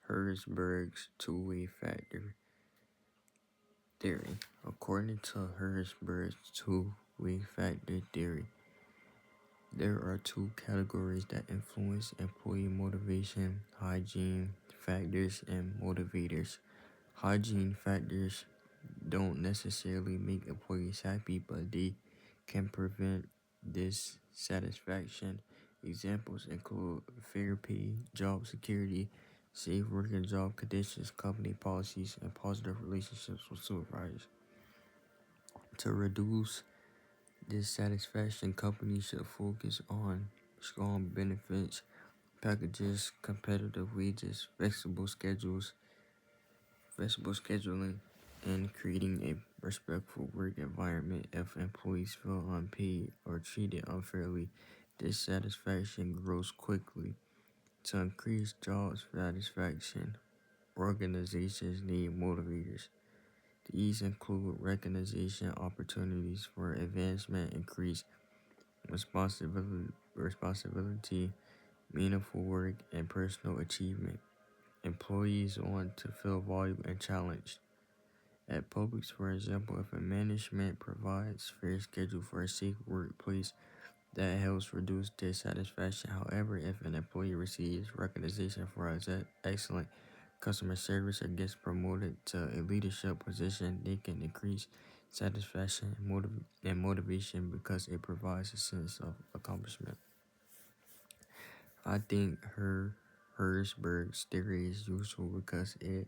Herzberg's two-way factor theory. According to Herzberg's two-way factor theory, there are two categories that influence employee motivation: hygiene factors and motivators. Hygiene factors don't necessarily make employees happy, but they can prevent dissatisfaction. Examples include fair pay, job security, safe work and job conditions, company policies, and positive relationships with supervisors. To reduce dissatisfaction, companies should focus on strong benefits packages, competitive wages, flexible scheduling, and creating a respectful work environment. If employees feel unpaid or treated unfairly, dissatisfaction grows quickly. To increase job satisfaction, organizations need motivators. These include recognition opportunities for advancement, increased responsibility, meaningful work, and personal achievement. Employees want to feel valued and challenged. At Publix, for example, if a management provides fair schedule for a safe workplace, that helps reduce dissatisfaction. However, if an employee receives recognition for excellent customer service or gets promoted to a leadership position, they can increase satisfaction and motivation because it provides a sense of accomplishment. I think Herzberg's theory is useful because it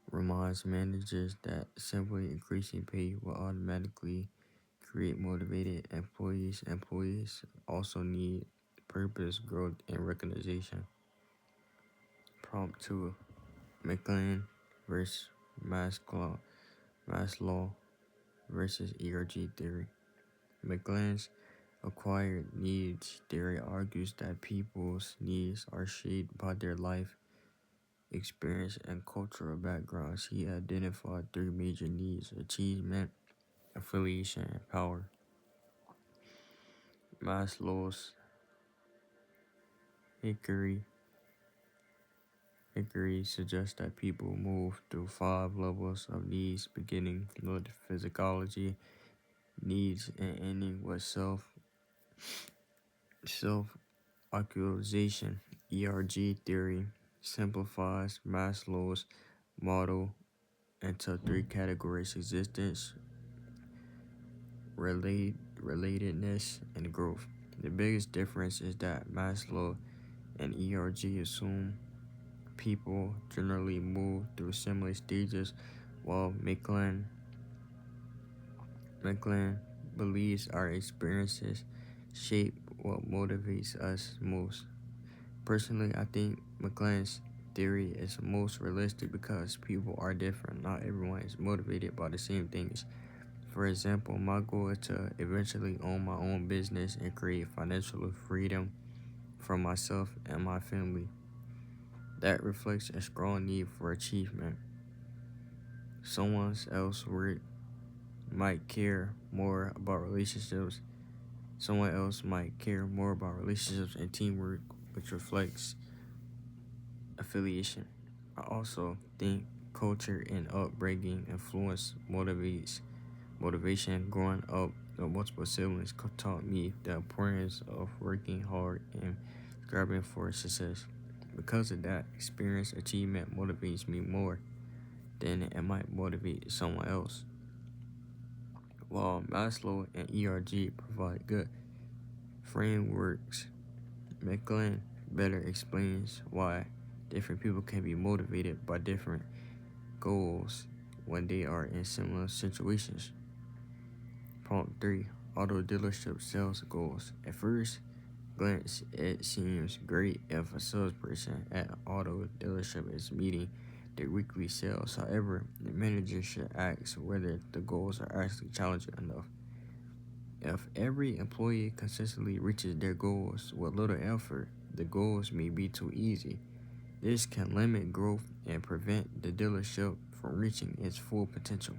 reminds managers that simply increasing pay will automatically create motivated employees. Employees also need purpose, growth, and recognition. Prompt 2. McLean versus Maslow versus ERG theory. McLean's acquired needs theory argues that people's needs are shaped by their life experience and cultural backgrounds. He identified three major needs: achievement, affiliation, and power. Maslow's Hickory suggests that people move through 5 levels of needs, beginning with physiology needs and ending with self-actualization. ERG theory simplifies Maslow's model into 3 categories: existence, relatedness, and growth. The biggest difference is that Maslow and ERG assume people generally move through similar stages, while McLean believes our experiences shape what motivates us most. Personally, I think McLean's theory is most realistic because people are different. Not everyone is motivated by the same things. For example, my goal is to eventually own my own business and create financial freedom for myself and my family. That reflects a strong need for achievement. Someone else might care more about relationships. Someone else might care more about relationships and teamwork, which reflects affiliation. I also think culture and upbringing influence motivation. Growing up with multiple siblings taught me the importance of working hard and striving for success. Because of that experience, achievement motivates me more than it might motivate someone else. While Maslow and ERG provide good frameworks, McLean better explains why different people can be motivated by different goals when they are in similar situations. Prompt 3. Auto dealership sales goals. At first glance, it seems great if a salesperson at an auto dealership is meeting their weekly sales. However, the manager should ask whether the goals are actually challenging enough. If every employee consistently reaches their goals with little effort, the goals may be too easy. This can limit growth and prevent the dealership from reaching its full potential.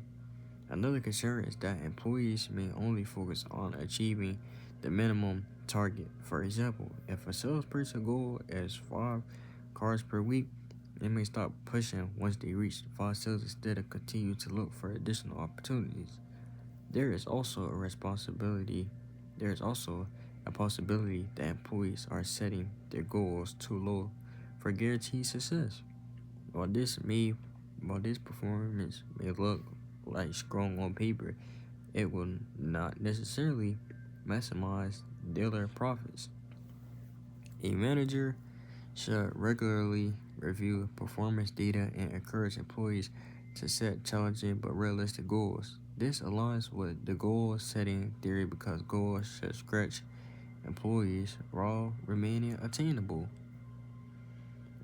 Another concern is that employees may only focus on achieving the minimum target. For example, if a salesperson goal is 5 cars per week, They may stop pushing once they reach false sales instead of continue to look for additional opportunities. There is also a responsibility. There is also a possibility that employees are setting their goals too low for guaranteed success. While this performance may look like strong on paper, it will not necessarily maximize dealer profits. A manager should regularly review performance data and encourage employees to set challenging but realistic goals. This aligns with the goal setting theory because goals should stretch employees while remaining attainable.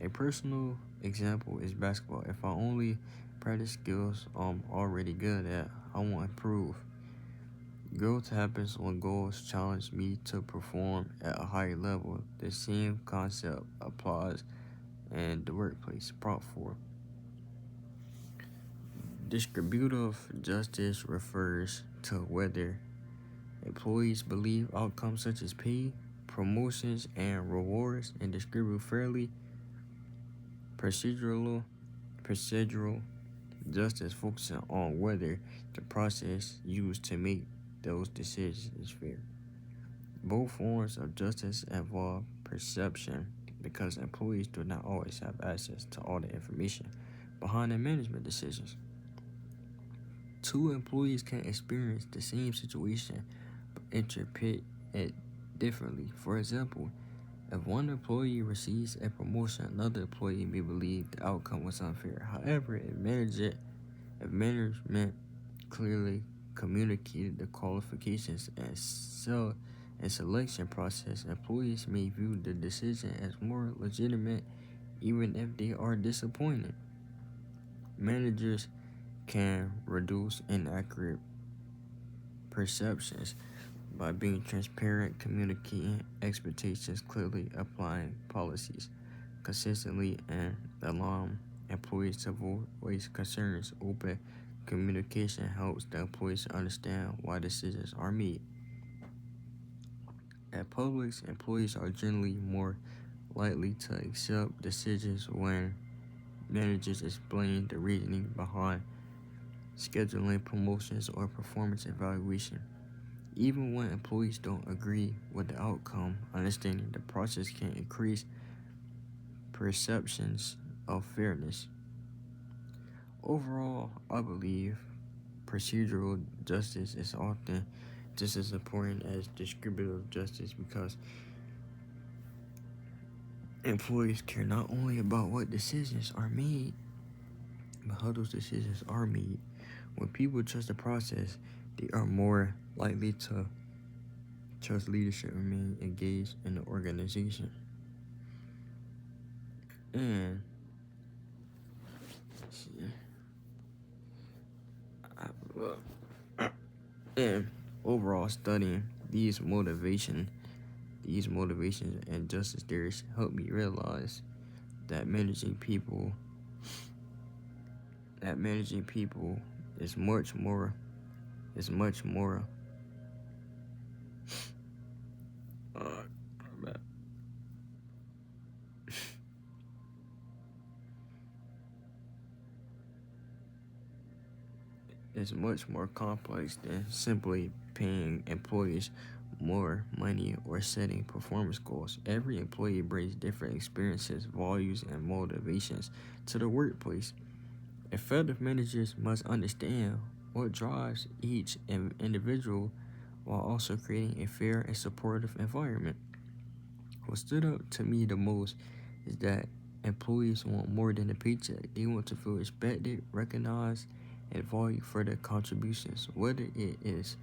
A personal example is basketball. If I only practice skills I'm already good at, I won't improve. Growth happens when goals challenge me to perform at a higher level. The same concept applies in the workplace. Prop 4. Distributive justice refers to whether employees believe outcomes such as pay, promotions, and rewards and distribute fairly. Procedural justice focuses on whether the process used to make those decisions is fair. Both forms of justice involve perception because employees do not always have access to all the information behind their management decisions. Two employees can experience the same situation but interpret it differently. For example, if one employee receives a promotion, another employee may believe the outcome was unfair. However, if management clearly communicated the qualifications and selection process, employees may view the decision as more legitimate even if they are disappointed. Managers can reduce inaccurate perceptions by being transparent, communicating expectations clearly, applying policies consistently, and allowing employees to voice concerns. Open communication helps the employees understand why decisions are made. At Publix, employees are generally more likely to accept decisions when managers explain the reasoning behind scheduling promotions or performance evaluation. Even when employees don't agree with the outcome, understanding the process can increase perceptions of fairness. Overall, I believe procedural justice is often just as important as distributive justice because employees care not only about what decisions are made, but how those decisions are made. When people trust the process, they are more likely to trust leadership and remain engaged in the organization. And overall, studying these motivations and justice theories help me realize that managing people is much more is much more complex than simply paying employees more money or setting performance goals. Every employee brings different experiences, values, and motivations to the workplace. Effective managers must understand what drives each individual while also creating a fair and supportive environment. What stood out to me the most is that employees want more than a paycheck. They want to feel respected, recognized, and valued for their contributions. Whether it is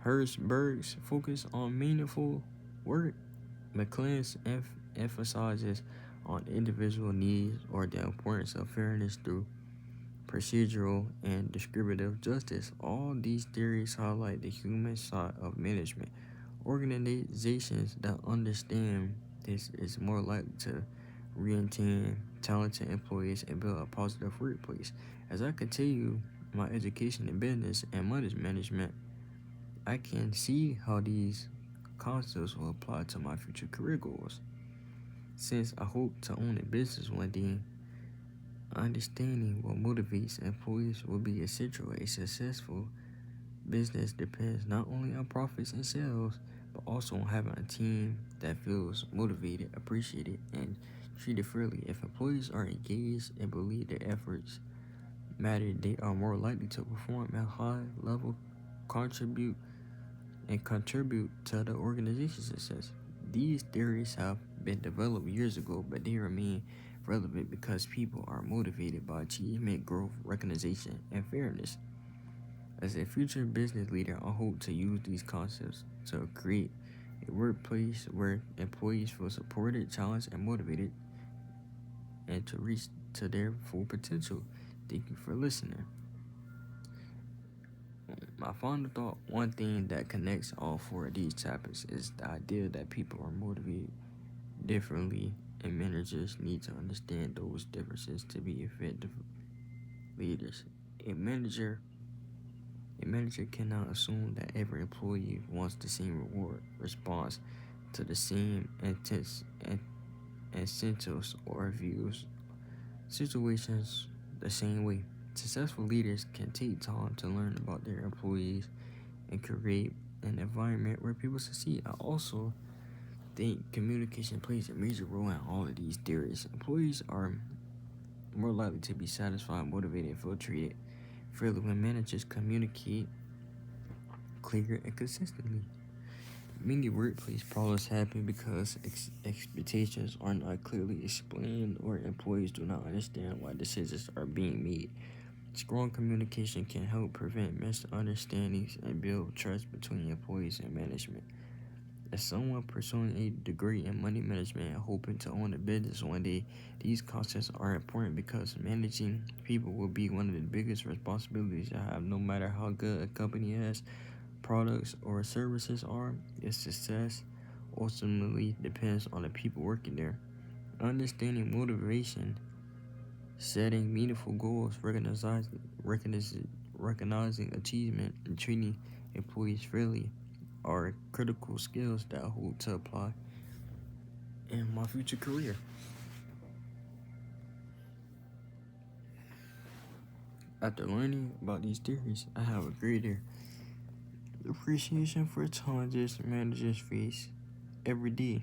Herzberg's focus on meaningful work, McClellan's emphasizes on individual needs, or the importance of fairness through procedural and distributive justice. All these theories highlight the human side of management. Organizations that understand this is more likely to retain talented employees and build a positive workplace. As I continue my education in business and money management, I can see how these concepts will apply to my future career goals. Since I hope to own a business one day, understanding what motivates employees will be essential. A successful business depends not only on profits and sales, but also on having a team that feels motivated, appreciated, and treated fairly. If employees are engaged and believe their efforts matter, they are more likely to perform at a high level, contribute to the organization's success. These theories have been developed years ago, but they remain relevant because people are motivated by achievement, growth, recognition, and fairness. As a future business leader, I hope to use these concepts to create a workplace where employees feel supported, challenged, and motivated, and to reach to their full potential. Thank you for listening. My final thought: one thing that connects all four of these topics is the idea that people are motivated differently, and managers need to understand those differences to be effective leaders. A manager A manager cannot assume that every employee wants the same reward, response to the same incentives, or views situations the same way. Successful leaders can take time to learn about their employees and create an environment where people succeed. I also think communication plays a major role in all of these theories. Employees are more likely to be satisfied, motivated, and feel treated fairly when managers communicate clear and consistently. Many workplace problems happen because expectations are not clearly explained or employees do not understand why decisions are being made. Strong communication can help prevent misunderstandings and build trust between employees and management. As someone pursuing a degree in money management and hoping to own a business one day, these concepts are important because managing people will be one of the biggest responsibilities I have. No matter how good a company is, products or services are, its success ultimately depends on the people working there. Understanding motivation, setting meaningful goals, recognizing achievement, and treating employees fairly are critical skills that I hope to apply in my future career. After learning about these theories, I have a greater appreciation for challenges managers face every day.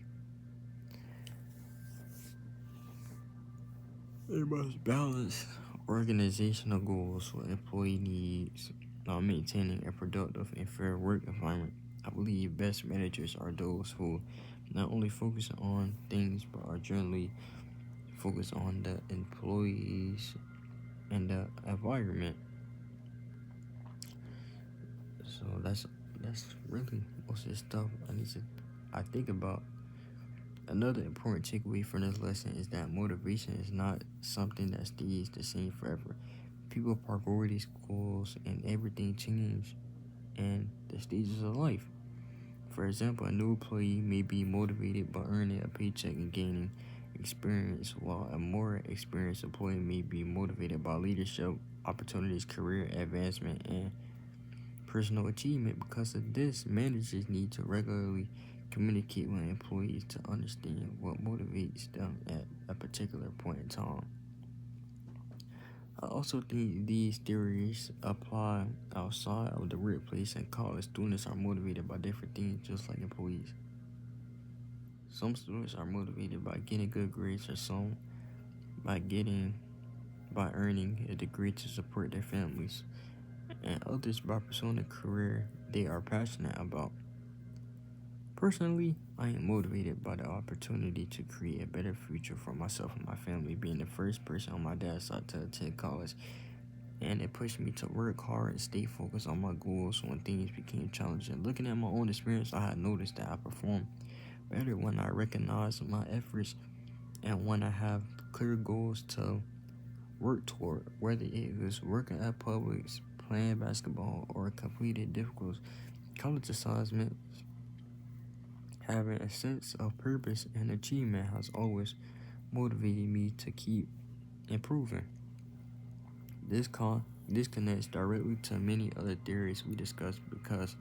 They must balance organizational goals with employee needs while maintaining a productive and fair work environment. I believe best managers are those who not only focus on things but are generally focused on the employees and the environment. So that's really most of the stuff I think about. Another important takeaway from this lesson is that motivation is not something that stays the same forever. People, priorities, goals, and everything change in the stages of life. For example, a new employee may be motivated by earning a paycheck and gaining experience, while a more experienced employee may be motivated by leadership, opportunities, career advancement, and personal achievement. Because of this, managers need to regularly communicate with employees to understand what motivates them at a particular point in time. I also think these theories apply outside of the workplace, and college students are motivated by different things just like employees. Some students are motivated by getting good grades, or some by earning a degree to support their families, and others by pursuing a career they are passionate about. Personally, I am motivated by the opportunity to create a better future for myself and my family, being the first person on my dad's side to attend college, and it pushed me to work hard and stay focused on my goals when things became challenging. Looking at my own experience, I had noticed that I perform better when I recognize my efforts and when I have clear goals to work toward, whether it was working at Publix, playing basketball, or completing difficult college assignments. Having a sense of purpose and achievement has always motivated me to keep improving. This connects directly to many other theories we discussed because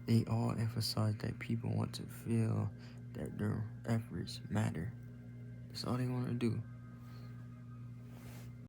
they all emphasize that people want to feel that their efforts matter. That's all they want to do.